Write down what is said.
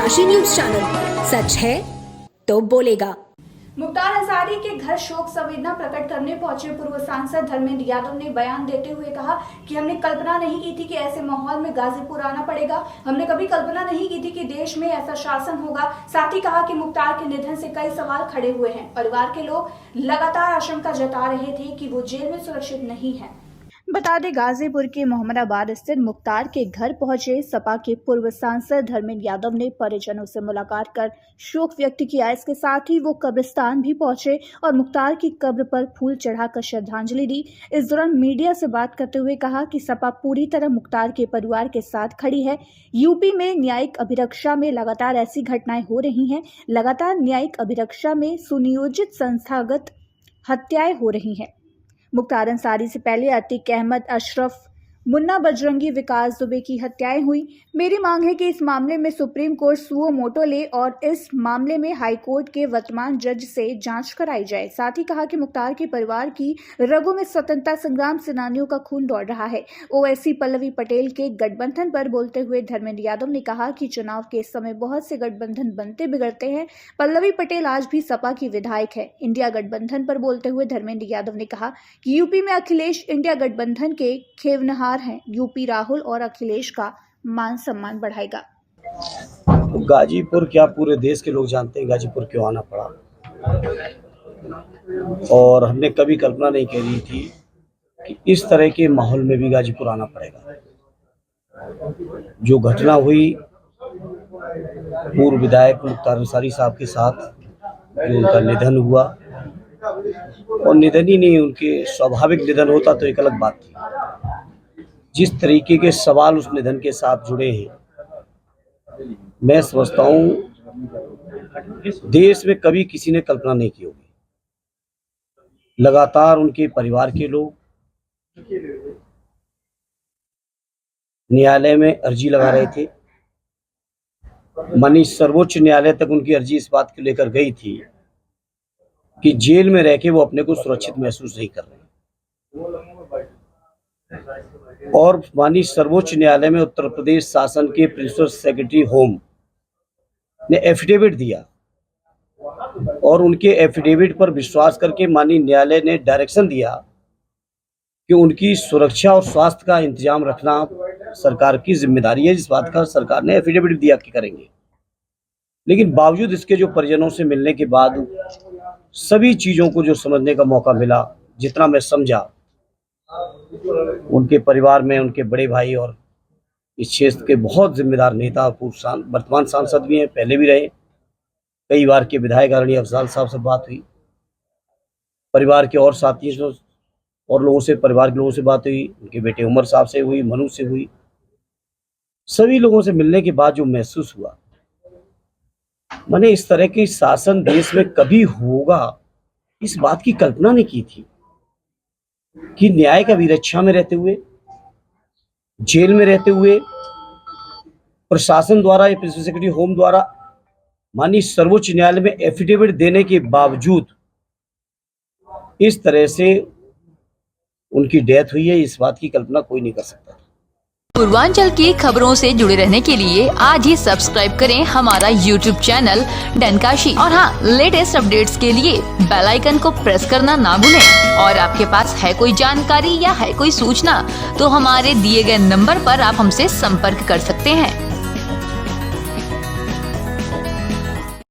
डनकाशी news channel, सच है तो बोलेगा। मुख्तार अंसारी के घर शोक संवेदना प्रकट करने पहुंचे पूर्व सांसद धर्मेंद्र यादव ने बयान देते हुए कहा कि हमने कल्पना नहीं की थी कि ऐसे माहौल में गाजीपुर आना पड़ेगा। हमने कभी कल्पना नहीं की थी कि देश में ऐसा शासन होगा। साथ ही कहा कि मुख्तार के निधन से कई सवाल खड़े हुए हैं। परिवार के लोग लगातार आशंका जता रहे थे कि वो जेल में सुरक्षित नहीं है। बता दें, गाजीपुर के मोहम्मदाबाद स्थित मुख्तार के घर पहुंचे सपा के पूर्व सांसद धर्मेंद्र यादव ने परिजनों से मुलाकात कर शोक व्यक्त किया। इसके साथ ही वो कब्रिस्तान भी पहुंचे और मुख्तार की कब्र पर फूल चढ़ाकर श्रद्धांजलि दी। इस दौरान मीडिया से बात करते हुए कहा कि सपा पूरी तरह मुख्तार के परिवार के साथ खड़ी है। यूपी में न्यायिक अभिरक्षा में लगातार ऐसी घटनाएं हो रही हैं। लगातार न्यायिक अभिरक्षा में सुनियोजित संस्थागत हत्याएं हो रही हैं। मुख्तार अंसारी से पहले अतीक अहमद, अशरफ, मुन्ना बजरंगी, विकास दुबे की हत्याएं हुई। मेरी मांग है कि इस मामले में सुप्रीम कोर्ट सुओ मोटो ले और इस मामले में हाई कोर्ट के वर्तमान जज से जांच कराई जाए। साथ ही कहा कि मुख्तार के परिवार की रगों में स्वतंत्रता संग्राम सेनानियों का खून दौड़ रहा है। ओवैसी पल्लवी पटेल के गठबंधन पर बोलते हुए धर्मेंद्र यादव ने कहा कि चुनाव के समय बहुत से गठबंधन बनते बिगड़ते हैं। पल्लवी पटेल आज भी सपा की विधायक है। इंडिया गठबंधन पर बोलते हुए धर्मेंद्र यादव ने कहा कि यूपी में अखिलेश इंडिया गठबंधन के खेवनहार हैं। यूपी राहुल और अखिलेश का मान सम्मान बढ़ाएगा। गाजीपुर क्या पूरे देश के लोग जानते हैं गाजीपुर क्यों आना पड़ा, और हमने कभी कल्पना नहीं करी थी कि इस तरह के माहौल में भी गाजीपुर आना पड़ेगा। जो घटना हुई पूर्व विधायक मुख्तार अंसारी साहब के साथ, जो उनका निधन हुआ, और निधन ही नहीं, उनके स्वाभाविक निधन होता तो एक अलग बात थी। जिस तरीके के सवाल उस निधन के साथ जुड़े हैं, मैं समझता हूं देश में कभी किसी ने कल्पना नहीं की होगी। लगातार उनके परिवार के लोग न्यायालय में अर्जी लगा रहे थे। माननीय सर्वोच्च न्यायालय तक उनकी अर्जी इस बात को लेकर गई थी कि जेल में रह के वो अपने को सुरक्षित महसूस नहीं कर रहे, और माननीय सर्वोच्च न्यायालय में उत्तर प्रदेश शासन के प्रिंसिपल सेक्रेटरी होम ने एफिडेविट दिया, और उनके एफिडेविट पर विश्वास करके माननीय न्यायालय ने डायरेक्शन दिया कि उनकी सुरक्षा और स्वास्थ्य का इंतजाम रखना सरकार की जिम्मेदारी है। जिस बात का सरकार ने एफिडेविट दिया कि करेंगे, लेकिन बावजूद इसके जो परिजनों से मिलने के बाद सभी चीज़ों को जो समझने का मौका मिला, जितना मैं समझा, उनके परिवार में उनके बड़े भाई और इस क्षेत्र के बहुत जिम्मेदार नेता, वर्तमान सांसद भी हैं, पहले भी रहे, कई बार के विधायक आदरणीय अफजाल साहब से बात हुई, परिवार के और साथियों और लोगों से, परिवार के लोगों से बात हुई, उनके बेटे उमर साहब से हुई, मनु से हुई। सभी लोगों से मिलने के बाद जो महसूस हुआ, मैंने इस तरह की शासन देश में कभी होगा इस बात की कल्पना नहीं की थी कि न्यायिक अभिरक्षा में रहते हुए, जेल में रहते हुए, प्रशासन द्वारा या प्रिंसिपल सेक्रेटरी होम द्वारा माननीय सर्वोच्च न्यायालय में एफिडेविट देने के बावजूद इस तरह से उनकी डेथ हुई है, इस बात की कल्पना कोई नहीं कर सकता। पूर्वांचल की खबरों से जुड़े रहने के लिए आज ही सब्सक्राइब करें हमारा YouTube चैनल डनकाशी, और हाँ, लेटेस्ट अपडेट्स के लिए बेल आइकन को प्रेस करना ना भूलें। और आपके पास है कोई जानकारी या है कोई सूचना, तो हमारे दिए गए नंबर पर आप हमसे संपर्क कर सकते हैं।